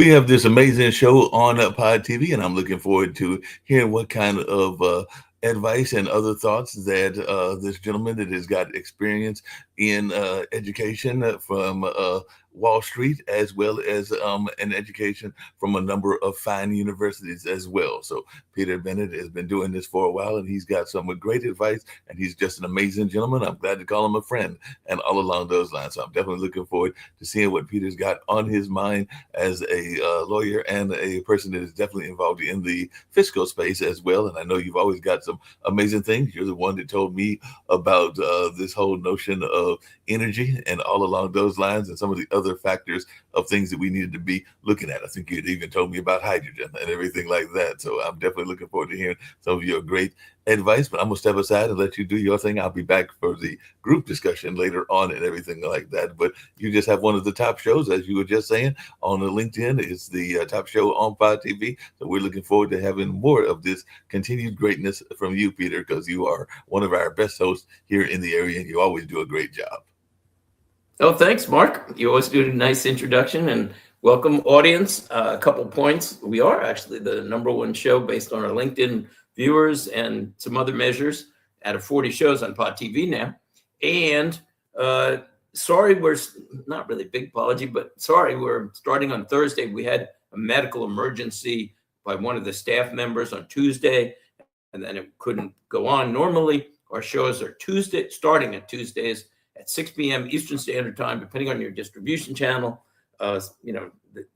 We have this amazing show on Pod TV, and I'm looking forward to hearing what kind of advice and other thoughts that this gentleman that has got experience in education from Wall Street, as well as an education from a number of fine universities as well. So Peter Bennett has been doing this for a while, and he's got some great advice, and he's just an amazing gentleman. I'm glad to call him a friend, and all along those lines. So I'm definitely looking forward to seeing what Peter's got on his mind as a lawyer and a person that is definitely involved in the fiscal space as well. And I know you've always got some amazing things. You're the one that told me about this whole notion of energy and all along those lines and some of the other factors of things that we needed to be looking at. I think you even told me about hydrogen and everything like that. So I'm definitely looking forward to hearing some of your great advice, but I'm gonna step aside and let you do your thing. I'll be back for the group discussion later on and everything like that. But you just have one of the top shows, as you were just saying, on the LinkedIn. It's the top show on Pod TV. So we're looking forward to having more of this continued greatness from you, Peter, because you are one of our best hosts here in the area, and you always do a great job. Oh, thanks, Mark. You always do a nice introduction, and welcome, audience. A couple points. We are actually the #1 show based on our LinkedIn viewers and some other measures out of 40 shows on Pod TV now. And sorry, we're not really big apology, but sorry, we're starting on Thursday. We had a medical emergency by one of the staff members on Tuesday, and then it couldn't go on. Normally, our shows are starting at Tuesdays at 6 p.m. Eastern Standard Time, depending on your distribution channel. The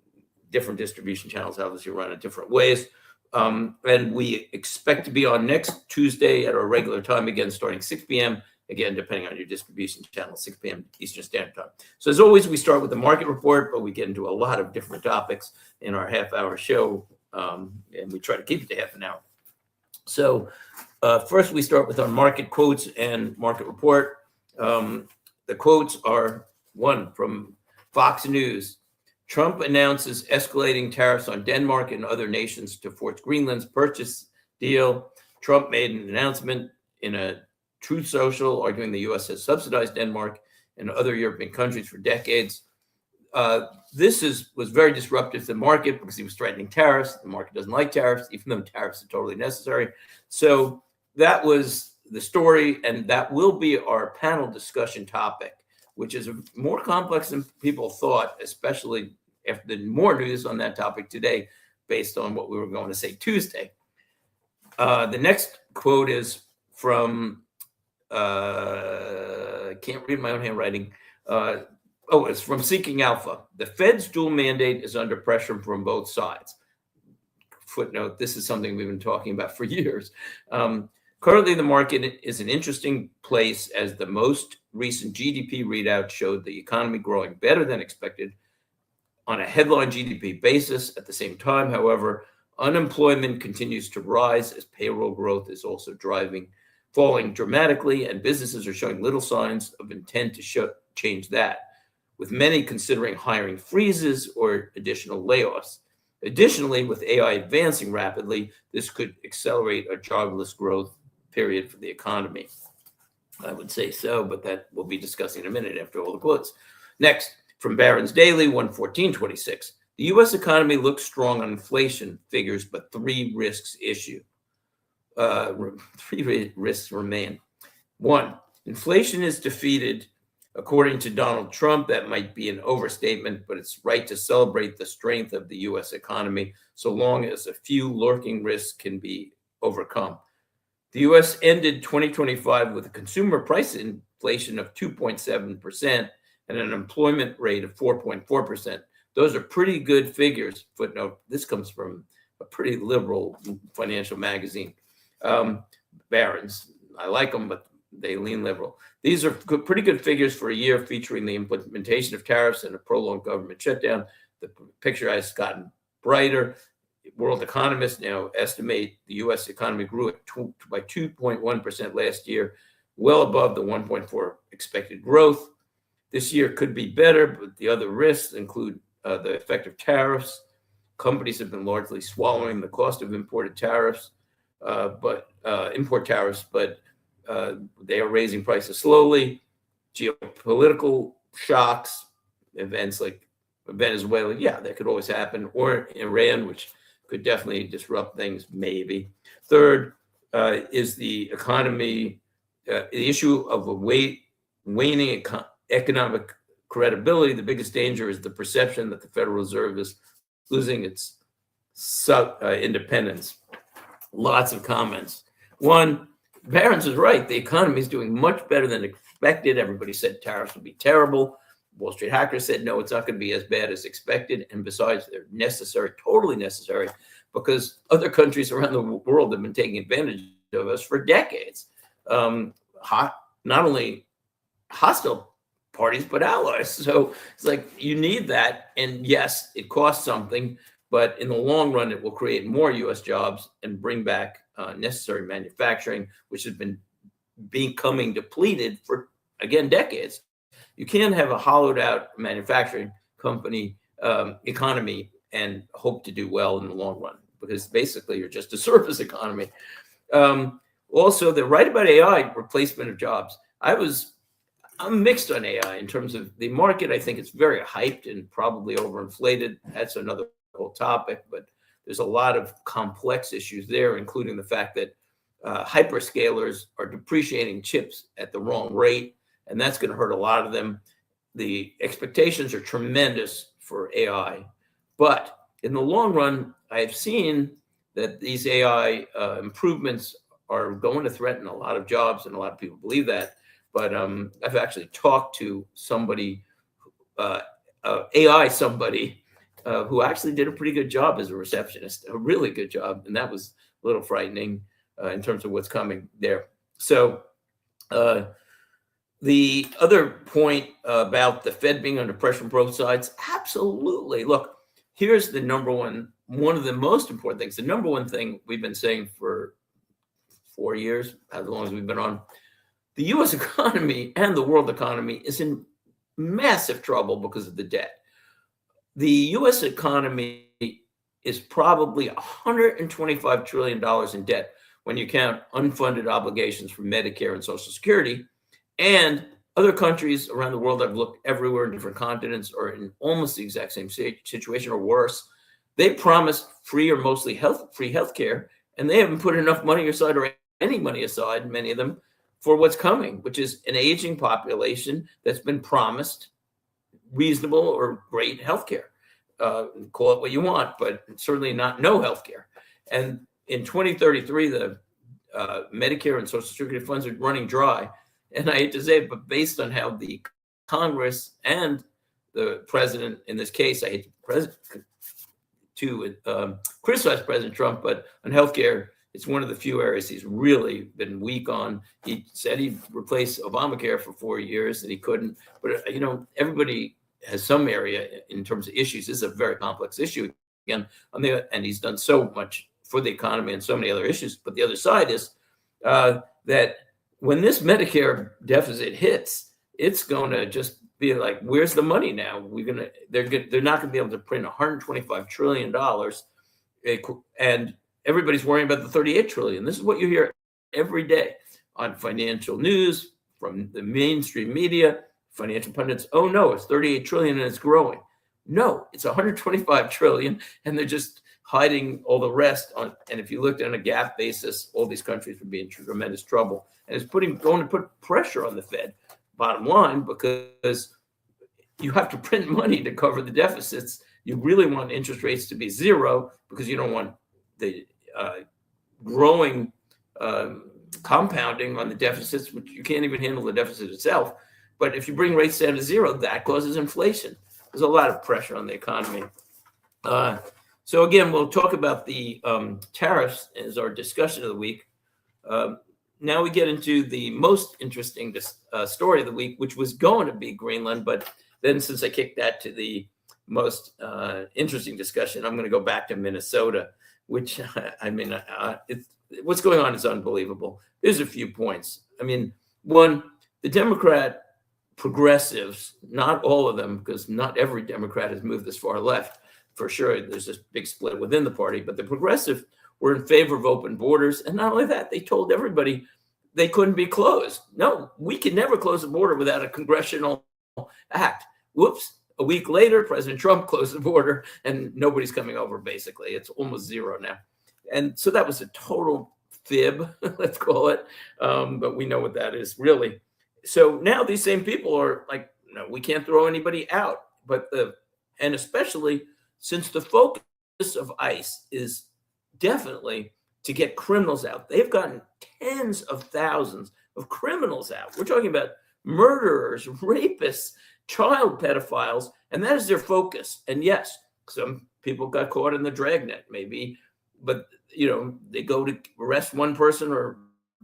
different distribution channels obviously run in different ways. And we expect to be on next Tuesday at our regular time again, starting 6 p.m. Again, depending on your distribution channel, 6 p.m. Eastern Standard Time. So as always, we start with the market report, but we get into a lot of different topics in our half-hour show, and we try to keep it to half an hour. So first, we start with our market quotes and market report. The quotes are one from Fox News. Trump announces escalating tariffs on Denmark and other nations to force Greenland's purchase deal. Trump made an announcement in a Truth Social, arguing the U.S. has subsidized Denmark and other European countries for decades. This was very disruptive to the market because he was threatening tariffs. The market doesn't like tariffs, even though tariffs are totally necessary. So that was the story, and that will be our panel discussion topic, which is more complex than people thought, especially after the more news on that topic today, based on what we were going to say Tuesday. The next quote is from, I can't read my own handwriting. It's from Seeking Alpha. The Fed's dual mandate is under pressure from both sides. Footnote, this is something we've been talking about for years. Currently, the market is an interesting place as the most recent GDP readout showed the economy growing better than expected on a headline GDP basis. At the same time, however, unemployment continues to rise as payroll growth is also falling dramatically, and businesses are showing little signs of intent to change that, with many considering hiring freezes or additional layoffs. Additionally, with AI advancing rapidly, this could accelerate a jobless growth period for the economy. I would say so, but that we'll be discussing in a minute after all the quotes. Next, from Barron's Daily, 1/14/26. The U.S. economy looks strong on inflation figures, but three risks remain. One, inflation is defeated. According to Donald Trump, that might be an overstatement, but it's right to celebrate the strength of the U.S. economy so long as a few lurking risks can be overcome. The U.S. ended 2025 with a consumer price inflation of 2.7% and an employment rate of 4.4%. Those are pretty good figures. Footnote, this comes from a pretty liberal financial magazine. Barron's, I like them, but they lean liberal. These are pretty good figures for a year featuring the implementation of tariffs and a prolonged government shutdown. The picture has gotten brighter. World economists now estimate the U.S. economy grew by 2.1% last year, well above the 1.4% expected growth. This year could be better, but the other risks include the effect of tariffs. Companies have been largely swallowing the cost of import tariffs, but they are raising prices slowly. Geopolitical shocks, events like Venezuela, yeah, that could always happen, or Iran, which could definitely disrupt things, maybe. Third is the economy, the issue of a waning economic credibility. The biggest danger is the perception that the Federal Reserve is losing its independence. Lots of comments. One, Barron's is right. The economy is doing much better than expected. Everybody said tariffs would be terrible. Wall Street hackers said, no, it's not going to be as bad as expected. And besides, they're necessary, totally necessary, because other countries around the world have been taking advantage of us for decades. Not only hostile parties, but allies. So it's like you need that. And yes, it costs something, but in the long run, it will create more U.S. jobs and bring back necessary manufacturing, which has been becoming depleted for, again, decades. You can't have a hollowed out manufacturing company economy and hope to do well in the long run, because basically you're just a service economy. Also, they're right about AI replacement of jobs. I'm mixed on AI in terms of the market. I think it's very hyped and probably overinflated. That's another whole topic, but there's a lot of complex issues there, including the fact that hyperscalers are depreciating chips at the wrong rate, and that's going to hurt a lot of them. The expectations are tremendous for AI, but in the long run, I've seen that these AI improvements are going to threaten a lot of jobs, and a lot of people believe that. But I've actually talked to somebody, AI somebody, who actually did a pretty good job as a receptionist, a really good job, and that was a little frightening in terms of what's coming there. So the other point about the Fed being under pressure from both sides, absolutely. Look, here's the number one of the most important things. The number one thing we've been saying for 4 years, as long as we've been on, the U.S. economy and the world economy is in massive trouble because of the debt. The U.S. economy is probably $125 trillion in debt when you count unfunded obligations from Medicare and Social Security. And other countries around the world, I've looked everywhere in different continents, are in almost the exact same situation or worse. They promised free or mostly free health care, and they haven't put enough money aside or any money aside, many of them, for what's coming, which is an aging population that's been promised reasonable or great healthcare. Call it what you want, but certainly not no healthcare. And in 2033, the Medicare and Social Security funds are running dry. And I hate to say it, but based on how the Congress and the president, in this case, I hate to criticize President Trump, but on healthcare, it's one of the few areas he's really been weak on. He said he'd replace Obamacare for 4 years, and he couldn't. But, everybody has some area in terms of issues. This is a very complex issue, again, and he's done so much for the economy and so many other issues. But the other side is that when this Medicare deficit hits, it's going to just be like, where's the money now? They're not going to be able to print $125 trillion, and everybody's worrying about the $38 trillion. This is what you hear every day on financial news from the mainstream media. Financial pundits, oh no, it's 38 trillion and it's growing. No, it's 125 trillion, and they're just hiding all the rest on. And if you looked on a gap basis, all these countries would be in tremendous trouble. And it's going to put pressure on the Fed, bottom line, because you have to print money to cover the deficits. You really want interest rates to be zero because you don't want the growing compounding on the deficits, which you can't even handle the deficit itself. But if you bring rates down to zero, that causes inflation. There's a lot of pressure on the economy. So again, we'll talk about the tariffs as our discussion of the week. Now we get into the most interesting story of the week, which was going to be Greenland. But then since I kicked that to the most interesting discussion, I'm going to go back to Minnesota, which, what's going on is unbelievable. There's a few points. One, the Democrat progressives, not all of them, because not every Democrat has moved this far left. For sure, there's this big split within the party, but the progressive were in favor of open borders. And not only that, they told everybody they couldn't be closed. No, we can never close the border without a congressional act. Whoops. a week later, President Trump closed the border and nobody's coming over, basically. It's almost zero now. And so that was a total fib, let's call it. But we know what that is, really. So now these same people are like, no, we can't throw anybody out. And especially since the focus of ICE is definitely to get criminals out. They've gotten tens of thousands of criminals out. We're talking about murderers, rapists, child pedophiles, and that is their focus. And yes, some people got caught in the dragnet, maybe, but they go to arrest one person or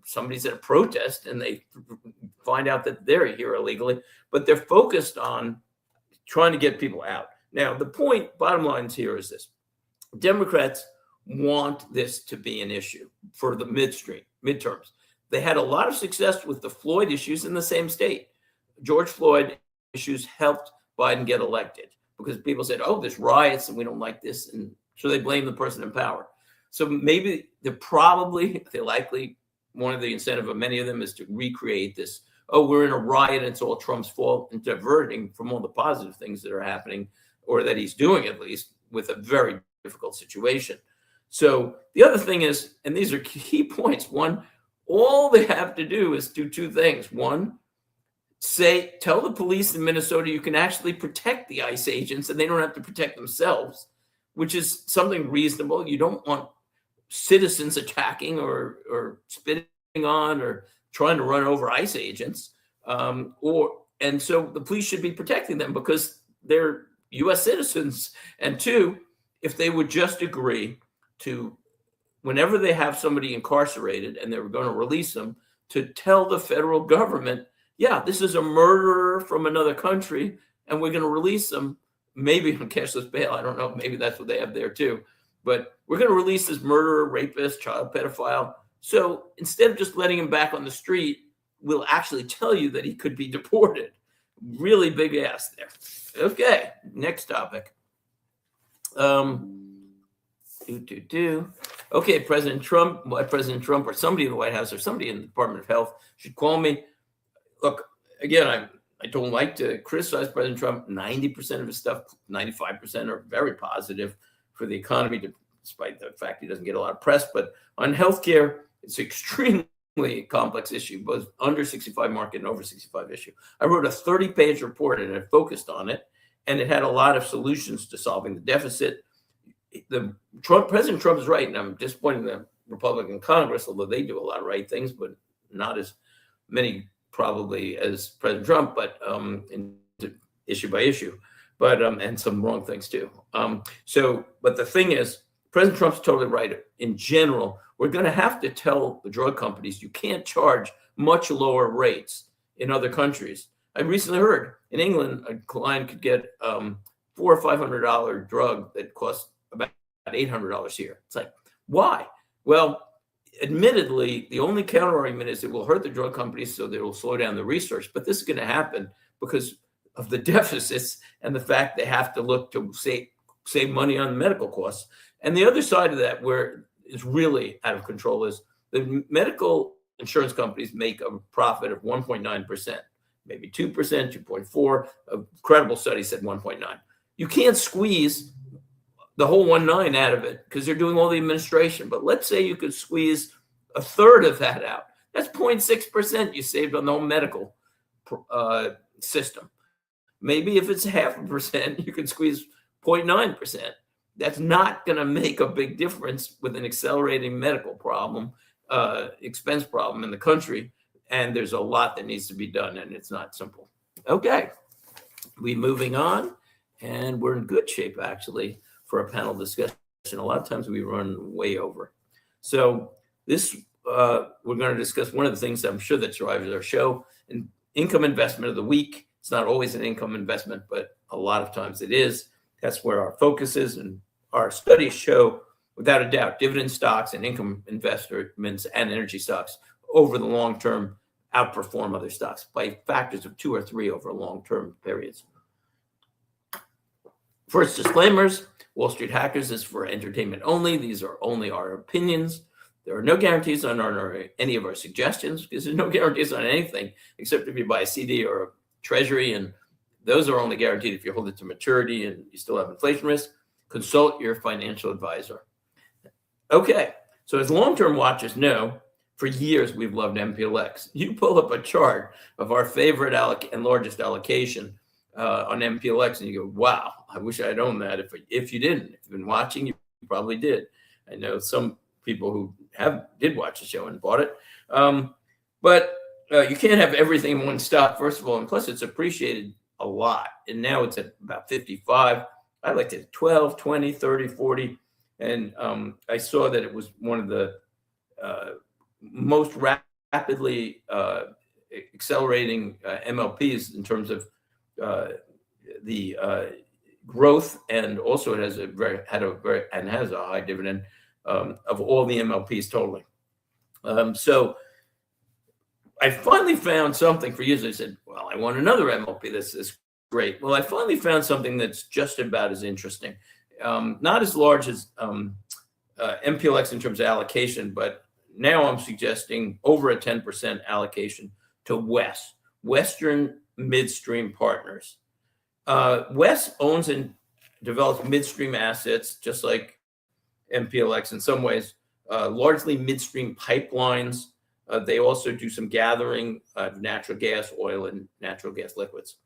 somebody's at a protest and they find out that they're here illegally, but they're focused on trying to get people out. Now, the bottom line here is this. Democrats want this to be an issue for the midterms. They had a lot of success with the Floyd issues in the same state. George Floyd issues helped Biden get elected because people said, oh, there's riots and we don't like this. And so they blame the person in power. So maybe likely, one of the incentive of many of them is to recreate this. Oh, we're in a riot and it's all Trump's fault, and diverting from all the positive things that are happening, or that he's doing at least, with a very difficult situation. So the other thing is, and these are key points. One, all they have to do is do two things. One, tell the police in Minnesota you can actually protect the ICE agents and they don't have to protect themselves, which is something reasonable. You don't want citizens attacking or spitting on or trying to run over ICE agents. And so the police should be protecting them because they're U.S. citizens. And two, if they would just agree to, whenever they have somebody incarcerated and they're going to release them, to tell the federal government, yeah, this is a murderer from another country and we're going to release them, maybe on cashless bail. I don't know. Maybe that's what they have there too. But we're going to release this murderer, rapist, child pedophile. So instead of just letting him back on the street, we'll actually tell you that he could be deported. Really big ask there. Okay, next topic. Okay, President Trump or somebody in the White House or somebody in the Department of Health should call me. Look, again, I don't like to criticize President Trump. 90% of his stuff, 95% are very positive for the economy, despite the fact he doesn't get a lot of press. But on healthcare, it's an extremely complex issue, both under 65 market and over 65 issue. I wrote a 30-page report and I focused on it, and it had a lot of solutions to solving the deficit. President Trump is right, and I'm disappointed in the Republican Congress, although they do a lot of right things, but not as many probably as President Trump, but issue by issue, but and some wrong things too. But the thing is, President Trump's totally right. In general, we're going to have to tell the drug companies you can't charge much lower rates in other countries. I recently heard in England a client could get $400 or $500 drug that costs about $800 here. It's like, why? Well, admittedly, the only counter argument is it will hurt the drug companies, so they will slow down the research. But this is going to happen because of the deficits and the fact they have to look to save money on medical costs. And the other side of that, where it's really out of control, is the medical insurance companies make a profit of 1.9%, maybe 2%, 2.4%. A credible study said 1.9%. You can't squeeze the whole 1.9 out of it because they're doing all the administration. But let's say you could squeeze a third of that out. That's 0.6% you saved on the whole medical system. Maybe if it's 0.5%, you can squeeze 0.9%. That's not going to make a big difference with an accelerating medical problem, expense problem in the country. And there's a lot that needs to be done, and it's not simple. Okay, we're moving on, and we're in good shape, actually, for a panel discussion. A lot of times we run way over. So this, we're going to discuss one of the things I'm sure that drives our show, an income investment of the week. It's not always an income investment, but a lot of times it is. That's where our focus is, and our studies show, without a doubt, dividend stocks and income investments and energy stocks over the long term outperform other stocks by factors of 2 or 3 over long-term periods. First, disclaimers. Wall Street Hackers is for entertainment only. These are only our opinions. There are no guarantees on any of our suggestions, because there's no guarantees on anything except if you buy a CD or a treasury and those are only guaranteed if you hold it to maturity and you still have inflation risk. Consult your financial advisor. Okay, so as long-term watchers know, for years we've loved MPLX. You pull up a chart of our favorite and largest allocation on MPLX, and you go, "Wow, I wish I'd owned that." If you didn't, if you've been watching, you probably did. I know some people who did watch the show and bought it, but you can't have everything in one stock, first of all, and plus it's appreciated a lot, and now it's at about 55. I liked it at 12, 20, 30, 40, and I saw that it was one of the most rapidly accelerating MLPs in terms of the growth, and also it has has a high dividend of all the MLPs totally. So I finally found something. For years I said, well, I want another MLP. This is great. Well, I finally found something that's just about as interesting. Not as large as MPLX in terms of allocation, but now I'm suggesting over a 10% allocation to Western Midstream Partners. WES owns and develops midstream assets, just like MPLX in some ways, largely midstream pipelines. They also do some gathering of natural gas, oil, and natural gas liquids.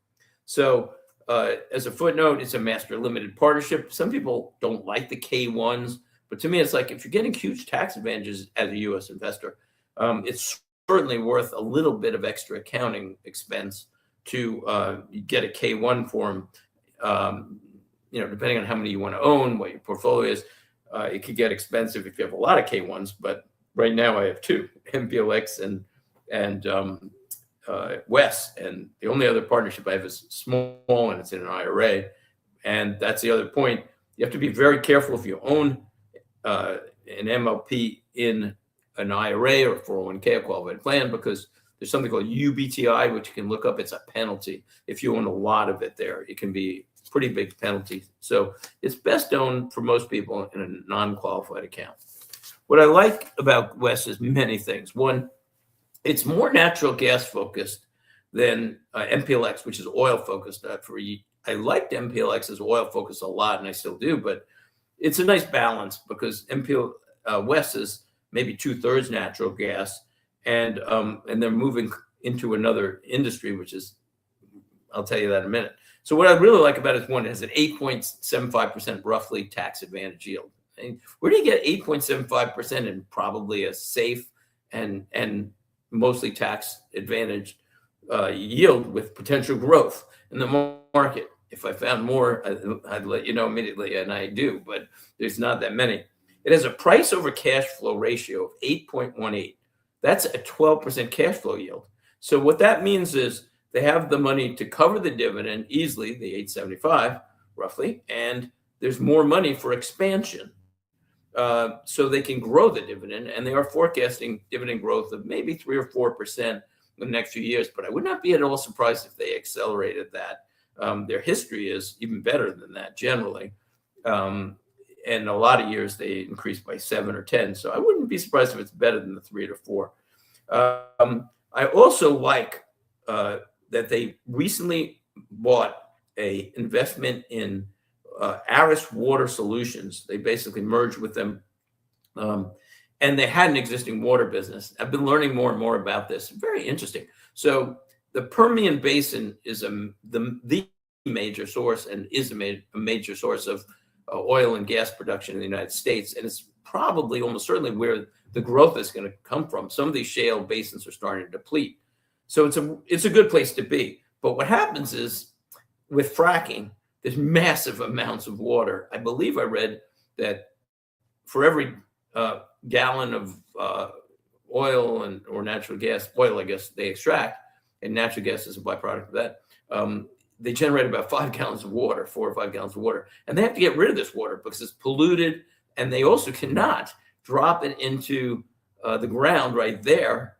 So as a footnote, it's a master limited partnership. Some people don't like the K1s, but to me, it's like if you're getting huge tax advantages as a U.S. investor, it's certainly worth a little bit of extra accounting expense to get a K1 form. Depending on how many you want to own, what your portfolio is, it could get expensive if you have a lot of K1s. But right now, I have two, MPLX and WES, and the only other partnership I have is small, and it's in an IRA. And that's the other point. You have to be very careful if you own an MLP in an IRA or 401k, a qualified plan, because there's something called UBTI, which you can look up. It's a penalty. If you own a lot of it there, it can be a pretty big penalty. So it's best owned for most people in a non-qualified account. What I like about WES is many things. One, it's more natural gas focused than MPLX, which is oil focused. I liked MPLX's oil focus a lot, and I still do, but it's a nice balance because WES is maybe 2/3 natural gas, and they're moving into another industry, which is, I'll tell you that in a minute. So what I really like about it is, one, it has an 8.75% roughly tax advantage yield. And where do you get 8.75% in probably a safe and mostly tax advantaged yield with potential growth in the market? If I found more, I'd let you know immediately, and I do, but there's not that many. It has a price over cash flow ratio of 8.18. That's a 12% cash flow yield. So what that means is they have the money to cover the dividend easily, the 875 roughly, and there's more money for expansion. So they can grow the dividend, and they are forecasting dividend growth of maybe 3 or 4% in the next few years. But I would not be at all surprised if they accelerated that. Their history is even better than that generally. And a lot of years they increased by 7 or 10. So I wouldn't be surprised if it's better than the 3 to 4. I also like that they recently bought a investment in Aris Water Solutions. They basically merged with them, and they had an existing water business. I've been learning more and more about this. Very interesting. So the Permian Basin is the major source, and is a major source of oil and gas production in the United States, and it's probably almost certainly where the growth is going to come from. Some of these shale basins are starting to deplete, so it's a good place to be. But what happens is with fracking, there's massive amounts of water. I believe I read that for every gallon of oil or natural gas, oil I guess they extract, and natural gas is a byproduct of that. They generate about 5 gallons of water, 4 or 5 gallons of water. And they have to get rid of this water because it's polluted. And they also cannot drop it into the ground right there,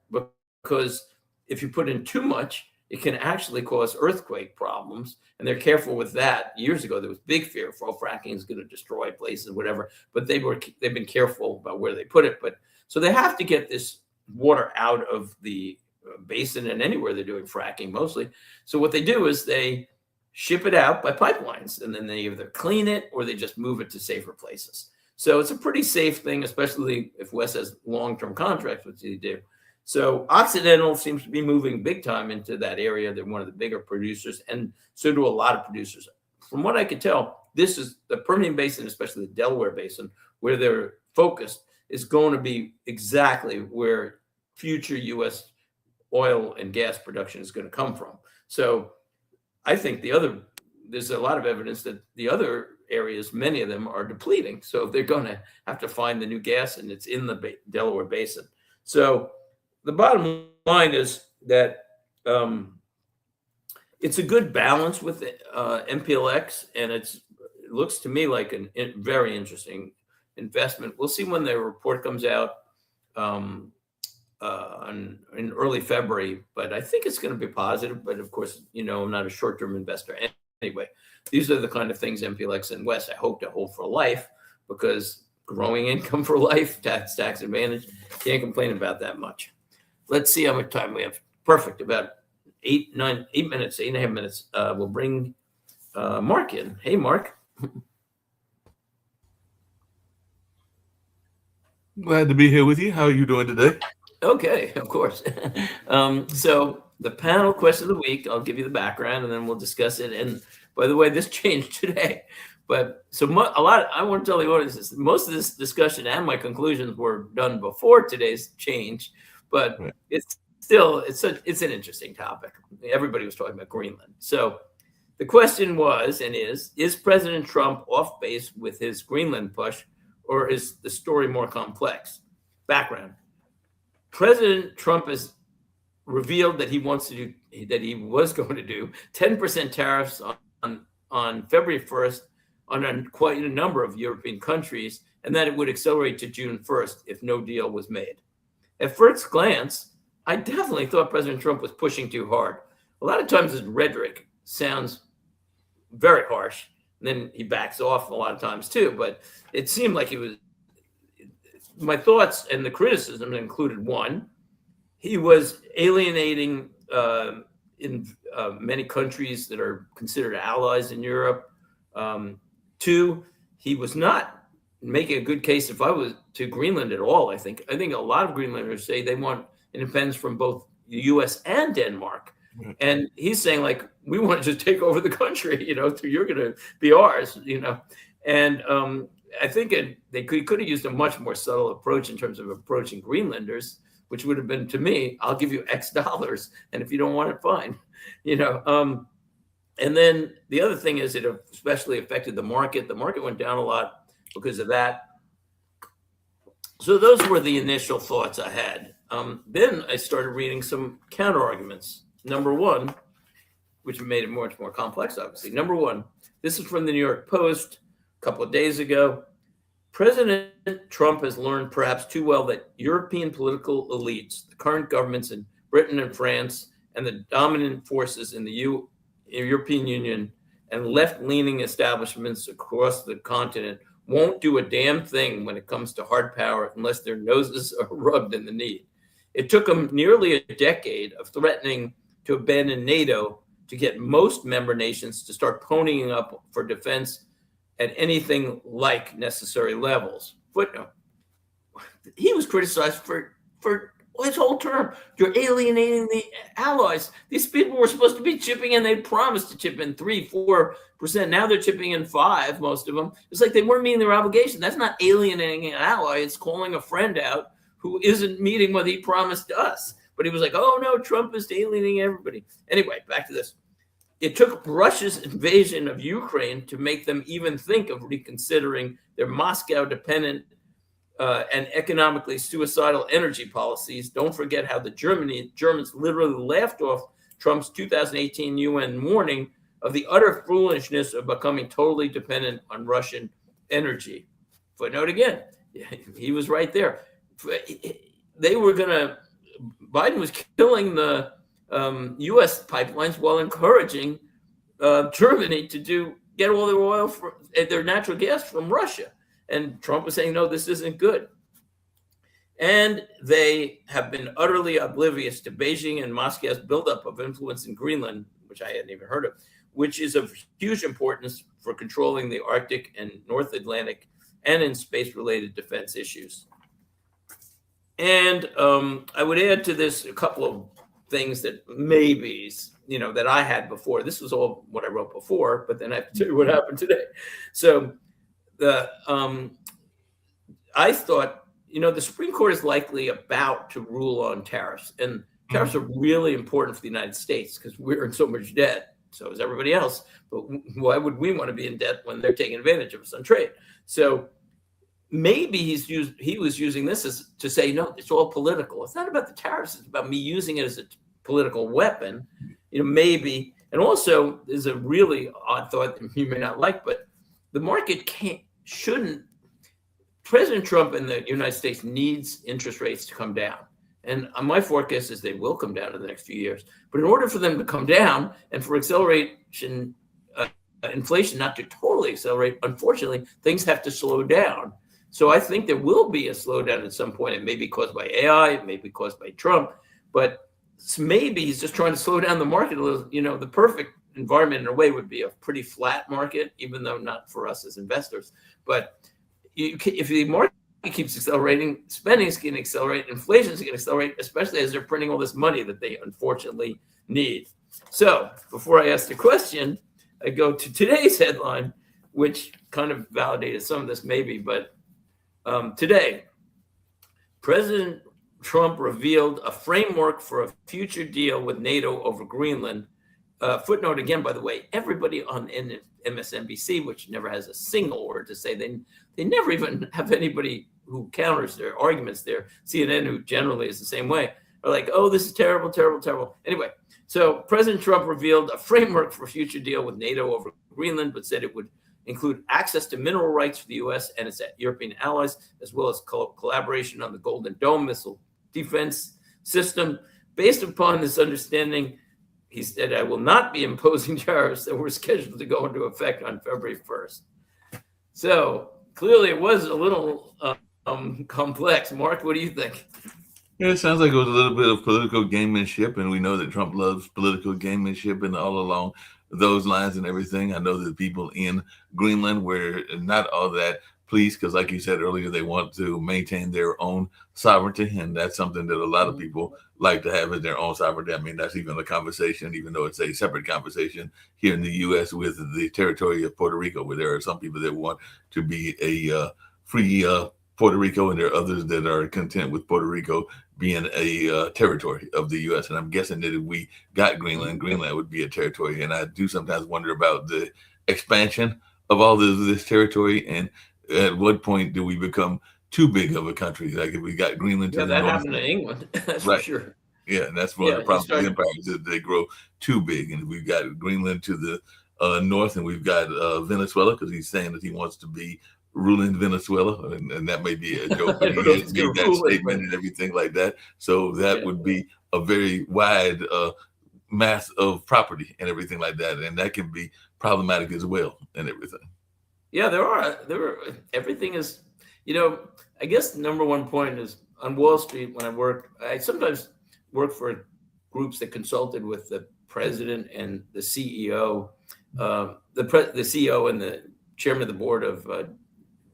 because if you put in too much, it can actually cause earthquake problems. And they're careful with that. Years ago, there was big fear for fracking is going to destroy places, whatever. But they've been careful about where they put it. But so they have to get this water out of the basin and anywhere they're doing fracking mostly. So what they do is they ship it out by pipelines, and then they either clean it or they just move it to safer places. So it's a pretty safe thing, especially if West has long-term contracts, which they do. So Occidental seems to be moving big time into that area. They're one of the bigger producers, and so do a lot of producers. From what I can tell, this is the Permian Basin, especially the Delaware Basin, where they're focused, is going to be exactly where future U.S. oil and gas production is going to come from. So I think there's a lot of evidence that the other areas, many of them are depleting. So they're going to have to find the new gas, and it's in the Delaware Basin. So the bottom line is that it's a good balance with MPLX, and it looks to me like a very interesting investment. We'll see when the report comes out in early February, but I think it's going to be positive. But of course, I'm not a short-term investor. Anyway, these are the kind of things MPLX and West I hope to hold for life, because growing income for life, tax advantage, can't complain about that much. Let's see how much time we have. Perfect, about 8.5 minutes. We'll bring Mark in. Hey, Mark. Glad to be here with you. How are you doing today? Okay, of course. So the panel question of the week, I'll give you the background and then we'll discuss it. And by the way, this changed today. But I want to tell the audience, most of this discussion and my conclusions were done before today's change, but right. It's an interesting topic. Everybody was talking about Greenland. So the question was and is President Trump off base with his Greenland push, or is the story more complex? Background. President Trump has revealed that he was going to do 10% tariffs on February 1st on quite a number of European countries, and that it would accelerate to June 1st if no deal was made. At first glance, I definitely thought President Trump was pushing too hard. A lot of times his rhetoric sounds very harsh, and then he backs off a lot of times too, but it seemed like he was. My thoughts and the criticism included: one, he was alienating in many countries that are considered allies in Europe. Two, he was not making a good case if I was to Greenland at all. I think a lot of Greenlanders say they want independence from both the U.S. and Denmark. Mm-hmm. And he's saying, like, we want to just take over the country, so you're going to be ours, And I think they could have used a much more subtle approach in terms of approaching Greenlanders, which would have been, to me, I'll give you X dollars, and if you don't want it, fine. And then the other thing is it especially affected the market. The market went down a lot because of that. So those were the initial thoughts I had. Then I started reading some counter arguments. Number one, which made it much more complex, obviously. Number one, this is from the New York Post a couple of days ago. President Trump has learned perhaps too well that European political elites, the current governments in Britain and France, and the dominant forces in the European Union and left-leaning establishments across the continent won't do a damn thing when it comes to hard power unless their noses are rubbed in the knee. It took them nearly a decade of threatening to abandon NATO to get most member nations to start ponying up for defense at anything like necessary levels. Footnote. He was criticized for his whole term. You're alienating the allies. These people were supposed to be chipping in. They promised to chip in 3-4%. Now they're chipping in 5%, most of them. It's like they weren't meeting their obligation. That's not alienating an ally. It's calling a friend out who isn't meeting what he promised us. But he was like, oh, no, Trump is alienating everybody. Anyway, back to this. It took Russia's invasion of Ukraine to make them even think of reconsidering their Moscow-dependent and economically suicidal energy policies. Don't forget how the Germans literally laughed off Trump's 2018 UN warning of the utter foolishness of becoming totally dependent on Russian energy. Footnote again, he was right there. Biden was killing the U.S. pipelines while encouraging Germany to get all their oil, their natural gas from Russia. And Trump was saying, no, this isn't good. And they have been utterly oblivious to Beijing and Moscow's buildup of influence in Greenland, which I hadn't even heard of, which is of huge importance for controlling the Arctic and North Atlantic and in space-related defense issues. And I would add to this a couple of things that maybes, that I had before. This was all what I wrote before, but then I have to tell you what happened today. So I thought, the Supreme Court is likely about to rule on tariffs, and tariffs are really important for the United States because we're in so much debt. So is everybody else. But why would we want to be in debt when they're taking advantage of us on trade? So maybe he was using this to say, no, it's all political. It's not about the tariffs. It's about me using it as a political weapon, maybe. And also, there's a really odd thought that you may not like, but the market shouldn't. President Trump and the United States needs interest rates to come down. And my forecast is they will come down in the next few years. But in order for them to come down and for inflation not to totally accelerate, unfortunately, things have to slow down. So I think there will be a slowdown at some point. It may be caused by AI, it may be caused by Trump, but maybe he's just trying to slow down the market a little. The perfect environment in a way would be a pretty flat market, even though not for us as investors. But if the market keeps accelerating, spending is going to accelerate, inflation is going to accelerate, especially as they're printing all this money that they unfortunately need. So before I ask the question, I go to today's headline, which kind of validated some of this maybe, but today, President Trump revealed a framework for a future deal with NATO over Greenland. Footnote again, by the way, everybody on MSNBC, which never has a single word to say, they never even have anybody who counters their arguments there. CNN, who generally is the same way, are like, oh, this is terrible, terrible, terrible. Anyway, so President Trump revealed a framework for a future deal with NATO over Greenland, but said it would include access to mineral rights for the U.S. and its European allies, as well as collaboration on the Golden Dome missile defense system. Based upon this understanding, he said, I will not be imposing tariffs that were scheduled to go into effect on February 1st. So clearly it was a little complex. Mark, what do you think? Yeah, it sounds like it was a little bit of political gamemanship, and we know that Trump loves political gamemanship and all along those lines and everything. I know that people in Greenland were not all that pleased because, like you said earlier, they want to maintain their own sovereignty, and that's something that a lot of people like to have as their own sovereignty. I mean, that's even a conversation, even though it's a separate conversation here in the U.S. with the territory of Puerto Rico, where there are some people that want to be a free Puerto Rico, and there are others that are content with Puerto Rico being a territory of the U.S. And I'm guessing that if we got Greenland would be a territory. And I do sometimes wonder about the expansion of all this territory, and at what point do we become too big of a country? Like if we got Greenland to the that north, happened to England, that's right. for sure. Yeah, and that's one of the problems with empires, that they grow too big. And we've got Greenland to the north, and we've got Venezuela, because he's saying that he wants to be ruling Venezuela, and that may be a joke, but he has made that statement and everything like that. So that would be a very wide mass of property and everything like that, and that can be problematic as well and everything. Yeah, there are everything is, I guess the number one point is on Wall Street. When I sometimes worked for groups that consulted with the president and the CEO, the CEO and the chairman of the board of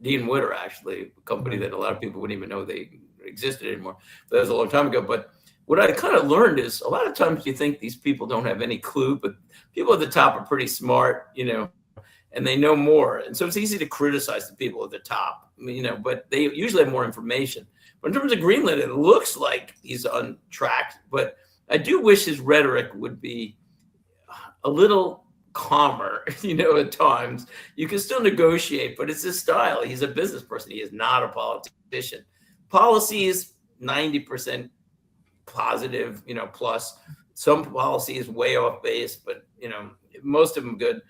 Dean Witter, actually, a company that a lot of people wouldn't even know they existed anymore. But that was a long time ago. But what I kind of learned is a lot of times you think these people don't have any clue, but people at the top are pretty smart, and they know more. And so it's easy to criticize the people at the top, but they usually have more information. But in terms of Greenland, it looks like he's on track. But I do wish his rhetoric would be a little calmer, at times. You can still negotiate, but it's his style. He's a business person. He is not a politician. Policy is 90% positive, plus. Some policy is way off base, but, most of them good,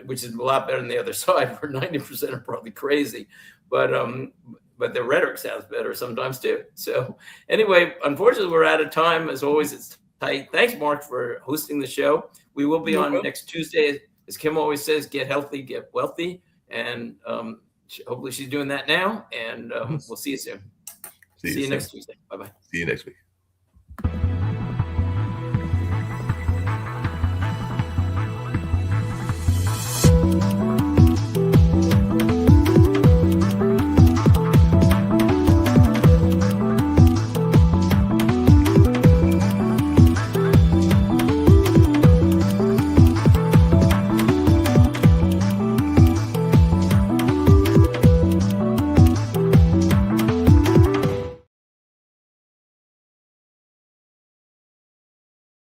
which is a lot better than the other side, where 90% are probably crazy. But the rhetoric sounds better sometimes too. So anyway, unfortunately, we're out of time. As always, it's tight. Thanks, Mark, for hosting the show. We will be on next Tuesday. As Kim always says, get healthy, get wealthy. And hopefully she's doing that now. And we'll see you soon. See you next Tuesday. Bye-bye. See you next week.